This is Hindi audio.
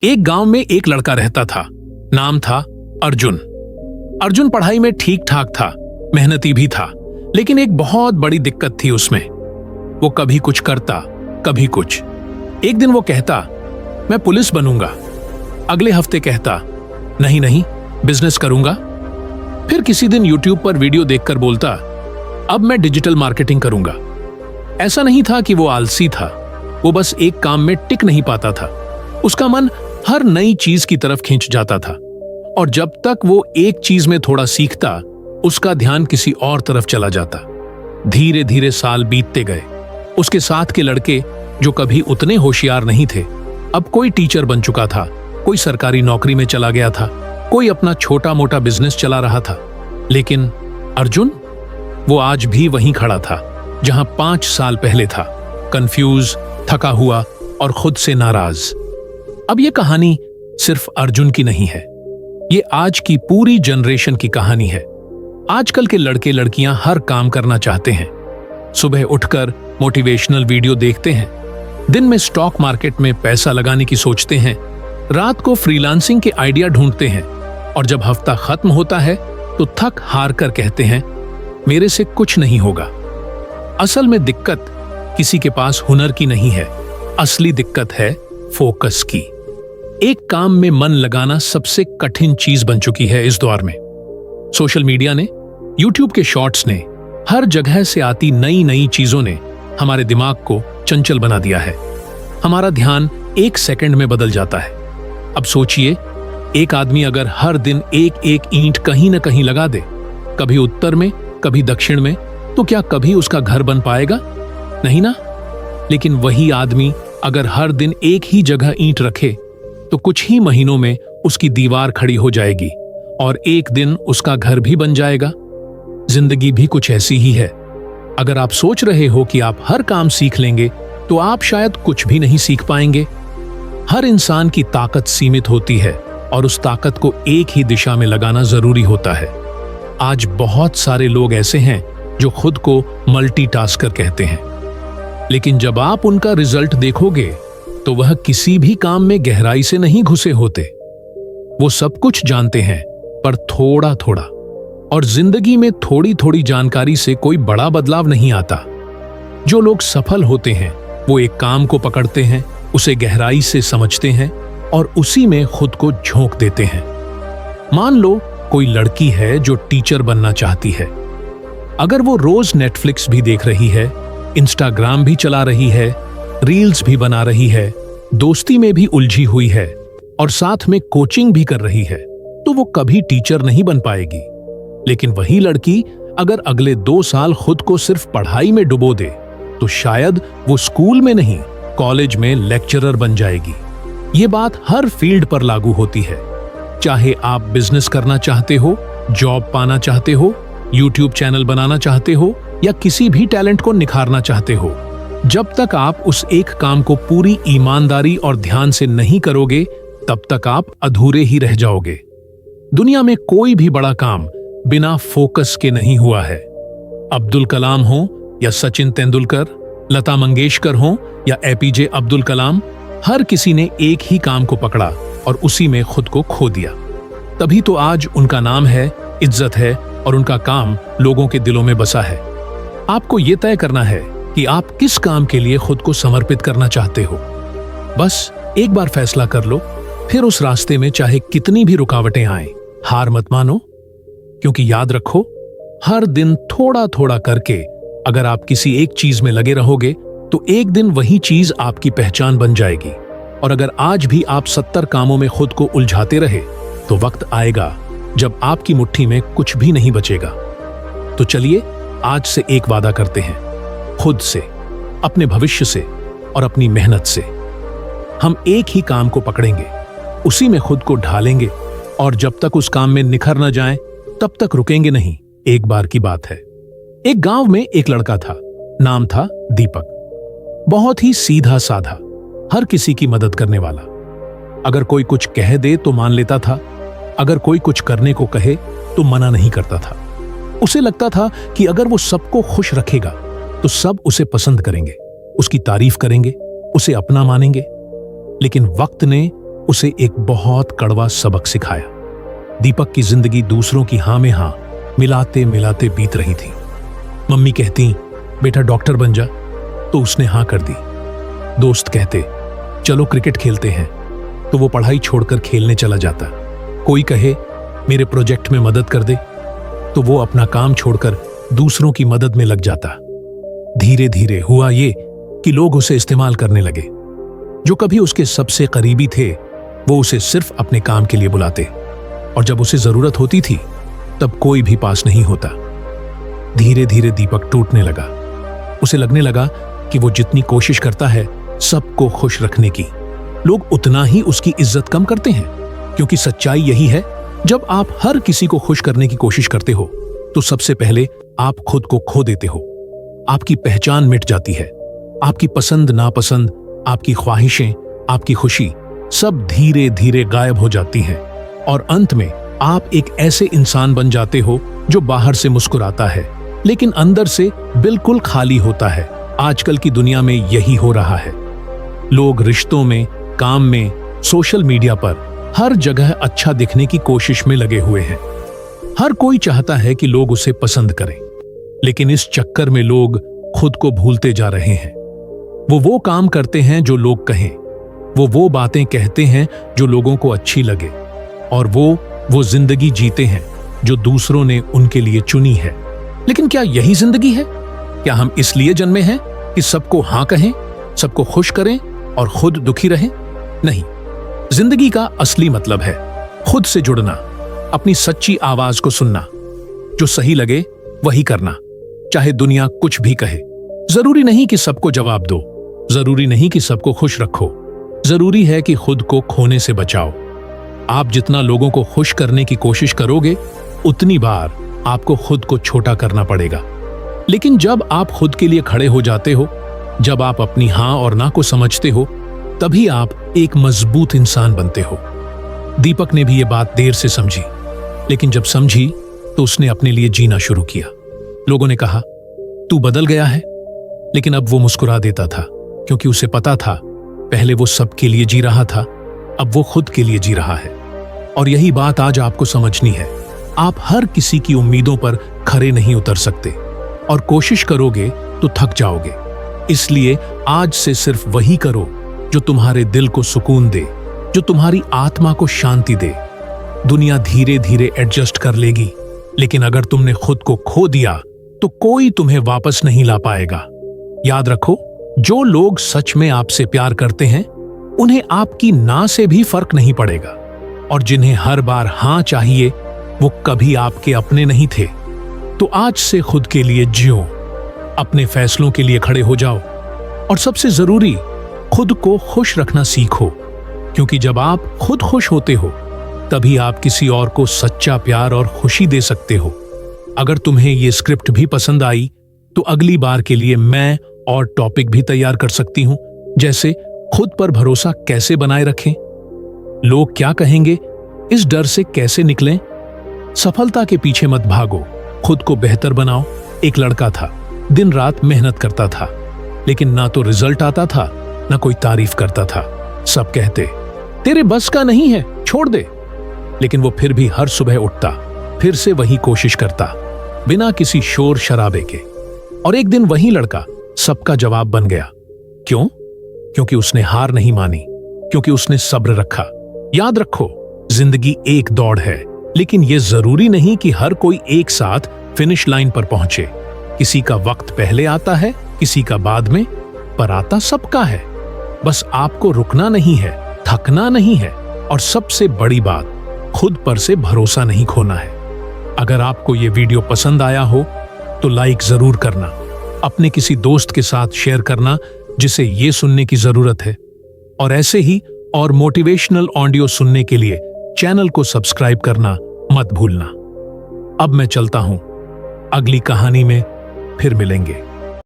एक गांव में एक लड़का रहता था। नाम था अर्जुन। अर्जुन पढ़ाई में ठीक ठाक था, मेहनती भी था, लेकिन एक बहुत बड़ी दिक्कत थी उसमें। वो कभी कुछ करता, कभी कुछ। एक दिन वो कहता, मैं पुलिस बनूंगा। अगले हफ्ते कहता, नहीं नहीं, बिजनेस करूंगा। फिर किसी दिन यूट्यूब पर वीडियो देखकर बोलता, अब मैं डिजिटल मार्केटिंग करूंगा। ऐसा नहीं था कि वो आलसी था, वो बस एक काम में टिक नहीं पाता था। उसका मन हर नई चीज की तरफ खींच जाता था, और जब तक वो एक चीज में थोड़ा सीखता, उसका ध्यान किसी और तरफ चला जाता। धीरे धीरे साल बीतते गए। उसके साथ के लड़के जो कभी उतने होशियार नहीं थे, अब कोई टीचर बन चुका था, कोई सरकारी नौकरी में चला गया था, कोई अपना छोटा मोटा बिजनेस चला रहा था। लेकिन अर्जुन, वो आज भी वहीं खड़ा था जहां 5 साल पहले था, कंफ्यूज, थका हुआ और खुद से नाराज। अब ये कहानी सिर्फ अर्जुन की नहीं है, ये आज की पूरी जनरेशन की कहानी है। आजकल के लड़के लड़कियां हर काम करना चाहते हैं। सुबह उठकर मोटिवेशनल वीडियो देखते हैं, दिन में स्टॉक मार्केट में पैसा लगाने की सोचते हैं, रात को फ्रीलांसिंग के आइडिया ढूंढते हैं, और जब हफ्ता खत्म होता है तो थक हार कर कहते हैं, मेरे से कुछ नहीं होगा। असल में दिक्कत किसी के पास हुनर की नहीं है, असली दिक्कत है फोकस की। एक काम में मन लगाना सबसे कठिन चीज बन चुकी है इस दौर में। सोशल मीडिया ने, यूट्यूब के शॉर्ट्स ने, हर जगह से आती नई नई चीजों ने हमारे दिमाग को चंचल बना दिया है। हमारा ध्यान एक सेकंड में बदल जाता है। अब सोचिए, एक आदमी अगर हर दिन एक एक ईंट कहीं न कहीं लगा दे, कभी उत्तर में, कभी दक्षिण में, तो क्या कभी उसका घर बन पाएगा? नहीं ना। लेकिन वही आदमी अगर हर दिन एक ही जगह ईंट रखे, तो कुछ ही महीनों में उसकी दीवार खड़ी हो जाएगी और एक दिन उसका घर भी बन जाएगा। जिंदगी भी कुछ ऐसी ही है। अगर आप सोच रहे हो कि आप हर काम सीख लेंगे, तो आप शायद कुछ भी नहीं सीख पाएंगे। हर इंसान की ताकत सीमित होती है और उस ताकत को एक ही दिशा में लगाना जरूरी होता है। आज बहुत सारे लोग ऐसे हैं जो खुद को मल्टीटास्कर कहते हैं, लेकिन जब आप उनका रिजल्ट देखोगे तो वह किसी भी काम में गहराई से नहीं घुसे होते। वो सब कुछ जानते हैं, पर थोड़ा थोड़ा, और जिंदगी में थोड़ी थोड़ी जानकारी से कोई बड़ा बदलाव नहीं आता। जो लोग सफल होते हैं वो एक काम को पकड़ते हैं, उसे गहराई से समझते हैं और उसी में खुद को झोंक देते हैं। मान लो कोई लड़की है जो टीचर बनना चाहती है। अगर वो रोज नेटफ्लिक्स भी देख रही है, इंस्टाग्राम भी चला रही है, रील्स भी बना रही है, दोस्ती में भी उलझी हुई है और साथ में कोचिंग भी कर रही है, तो वो कभी टीचर नहीं बन पाएगी। लेकिन वही लड़की अगर अगले 2 साल खुद को सिर्फ पढ़ाई में डुबो दे, तो शायद वो स्कूल में नहीं, कॉलेज में लेक्चरर बन जाएगी। ये बात हर फील्ड पर लागू होती है। चाहे आप बिजनेस करना चाहते हो, जॉब पाना चाहते हो, यूट्यूब चैनल बनाना चाहते हो, या किसी भी टैलेंट को निखारना चाहते हो, जब तक आप उस एक काम को पूरी ईमानदारी और ध्यान से नहीं करोगे, तब तक आप अधूरे ही रह जाओगे। दुनिया में कोई भी बड़ा काम बिना फोकस के नहीं हुआ है। अब्दुल कलाम हो या सचिन तेंदुलकर, लता मंगेशकर हो या एपीजे अब्दुल कलाम, हर किसी ने एक ही काम को पकड़ा और उसी में खुद को खो दिया। तभी तो आज उनका नाम है, इज्जत है और उनका काम लोगों के दिलों में बसा है। आपको यह तय करना है कि आप किस काम के लिए खुद को समर्पित करना चाहते हो। बस एक बार फैसला कर लो, फिर उस रास्ते में चाहे कितनी भी रुकावटें आएं, हार मत मानो। क्योंकि याद रखो, हर दिन थोड़ा थोड़ा करके अगर आप किसी एक चीज में लगे रहोगे, तो एक दिन वही चीज आपकी पहचान बन जाएगी। और अगर आज भी आप 70 कामों में खुद को उलझाते रहे, तो वक्त आएगा जब आपकी मुट्ठी में कुछ भी नहीं बचेगा। तो चलिए आज से एक वादा करते हैं, खुद से, अपने भविष्य से और अपनी मेहनत से। हम एक ही काम को पकड़ेंगे, उसी में खुद को ढालेंगे, और जब तक उस काम में निखर न जाएं, तब तक रुकेंगे नहीं। एक बार की बात है, एक गांव में एक लड़का था, नाम था दीपक। बहुत ही सीधा साधा, हर किसी की मदद करने वाला। अगर कोई कुछ कह दे तो मान लेता था, अगर कोई कुछ करने को कहे तो मना नहीं करता था। उसे लगता था कि अगर वो सबको खुश रखेगा तो सब उसे पसंद करेंगे, उसकी तारीफ करेंगे, उसे अपना मानेंगे। लेकिन वक्त ने उसे एक बहुत कड़वा सबक सिखाया। दीपक की जिंदगी दूसरों की हाँ में हाँ मिलाते मिलाते बीत रही थी। मम्मी कहती, बेटा डॉक्टर बन जा, तो उसने हाँ कर दी। दोस्त कहते, चलो क्रिकेट खेलते हैं, तो वो पढ़ाई छोड़कर खेलने चला जाता। कोई कहे, मेरे प्रोजेक्ट में मदद कर दे, तो वो अपना काम छोड़कर दूसरों की मदद में लग जाता। धीरे धीरे हुआ ये कि लोग उसे इस्तेमाल करने लगे। जो कभी उसके सबसे करीबी थे वो उसे सिर्फ अपने काम के लिए बुलाते, और जब उसे जरूरत होती थी तब कोई भी पास नहीं होता। धीरे धीरे दीपक टूटने लगा। उसे लगने लगा कि वो जितनी कोशिश करता है सबको खुश रखने की, लोग उतना ही उसकी इज्जत कम करते हैं। क्योंकि सच्चाई यही है, जब आप हर किसी को खुश करने की कोशिश करते हो तो सबसे पहले आप खुद को खो देते हो। आपकी पहचान मिट जाती है। आपकी पसंद नापसंद, आपकी ख्वाहिशें, आपकी खुशी सब धीरे धीरे गायब हो जाती हैं, और अंत में आप एक ऐसे इंसान बन जाते हो जो बाहर से मुस्कुराता है लेकिन अंदर से बिल्कुल खाली होता है। आजकल की दुनिया में यही हो रहा है। लोग रिश्तों में, काम में, सोशल मीडिया पर हर जगह अच्छा दिखने की कोशिश में लगे हुए हैं। हर कोई चाहता है कि लोग उसे पसंद करें, लेकिन इस चक्कर में लोग खुद को भूलते जा रहे हैं। वो काम करते हैं जो लोग कहें, वो बातें कहते हैं जो लोगों को अच्छी लगे, और वो जिंदगी जीते हैं जो दूसरों ने उनके लिए चुनी है। लेकिन क्या यही जिंदगी है? क्या हम इसलिए जन्मे हैं कि सबको हाँ कहें, सबको खुश करें और खुद दुखी रहें? नहीं, जिंदगी का असली मतलब है खुद से जुड़ना, अपनी सच्ची आवाज को सुनना, जो सही लगे वही करना, चाहे दुनिया कुछ भी कहे। जरूरी नहीं कि सबको जवाब दो, जरूरी नहीं कि सबको खुश रखो, जरूरी है कि खुद को खोने से बचाओ। आप जितना लोगों को खुश करने की कोशिश करोगे, उतनी बार आपको खुद को छोटा करना पड़ेगा। लेकिन जब आप खुद के लिए खड़े हो जाते हो, जब आप अपनी हाँ और ना को समझते हो, तभी आप एक मजबूत इंसान बनते हो। दीपक ने भी ये बात देर से समझी, लेकिन जब समझी तो उसने अपने लिए जीना शुरू किया। लोगों ने कहा, तू बदल गया है, लेकिन अब वो मुस्कुरा देता था, क्योंकि उसे पता था पहले वो सबके लिए जी रहा था, अब वो खुद के लिए जी रहा है। और यही बात आज आपको समझनी है। आप हर किसी की उम्मीदों पर खरे नहीं उतर सकते, और कोशिश करोगे तो थक जाओगे। इसलिए आज से सिर्फ वही करो जो तुम्हारे दिल को सुकून दे, जो तुम्हारी आत्मा को शांति दे। दुनिया धीरे धीरे एडजस्ट कर लेगी, लेकिन अगर तुमने खुद को खो दिया तो कोई तुम्हें वापस नहीं ला पाएगा। याद रखो, जो लोग सच में आपसे प्यार करते हैं उन्हें आपकी ना से भी फर्क नहीं पड़ेगा, और जिन्हें हर बार हाँ चाहिए वो कभी आपके अपने नहीं थे। तो आज से खुद के लिए जियो, अपने फैसलों के लिए खड़े हो जाओ, और सबसे जरूरी खुद को खुश रखना सीखो, क्योंकि जब आप खुद खुश होते हो तभी आप किसी और को सच्चा प्यार और खुशी दे सकते हो। अगर तुम्हें ये स्क्रिप्ट भी पसंद आई तो अगली बार के लिए मैं और टॉपिक भी तैयार कर सकती हूं, जैसे खुद पर भरोसा कैसे बनाए रखें, लोग क्या कहेंगे, इस डर से कैसे निकलें, सफलता के पीछे मत भागो, खुद को बेहतर बनाओ। एक लड़का था, दिन रात मेहनत करता था, लेकिन ना तो रिजल्ट आता था, ना कोई तारीफ करता था। सब कहते, तेरे बस का नहीं है, छोड़ दे। लेकिन वो फिर भी हर सुबह उठता, फिर से वही कोशिश करता, बिना किसी शोर शराबे के। और एक दिन वही लड़का सबका जवाब बन गया। क्यों? क्योंकि उसने हार नहीं मानी, क्योंकि उसने सब्र रखा। याद रखो, जिंदगी एक दौड़ है, लेकिन यह जरूरी नहीं कि हर कोई एक साथ फिनिश लाइन पर पहुंचे। किसी का वक्त पहले आता है, किसी का बाद में, पर आता सबका है। बस आपको रुकना नहीं है, थकना नहीं है, और सबसे बड़ी बात, खुद पर से भरोसा नहीं खोना है। अगर आपको ये वीडियो पसंद आया हो तो लाइक जरूर करना, अपने किसी दोस्त के साथ शेयर करना जिसे ये सुनने की जरूरत है, और ऐसे ही और मोटिवेशनल ऑडियो सुनने के लिए चैनल को सब्सक्राइब करना मत भूलना। अब मैं चलता हूं, अगली कहानी में फिर मिलेंगे।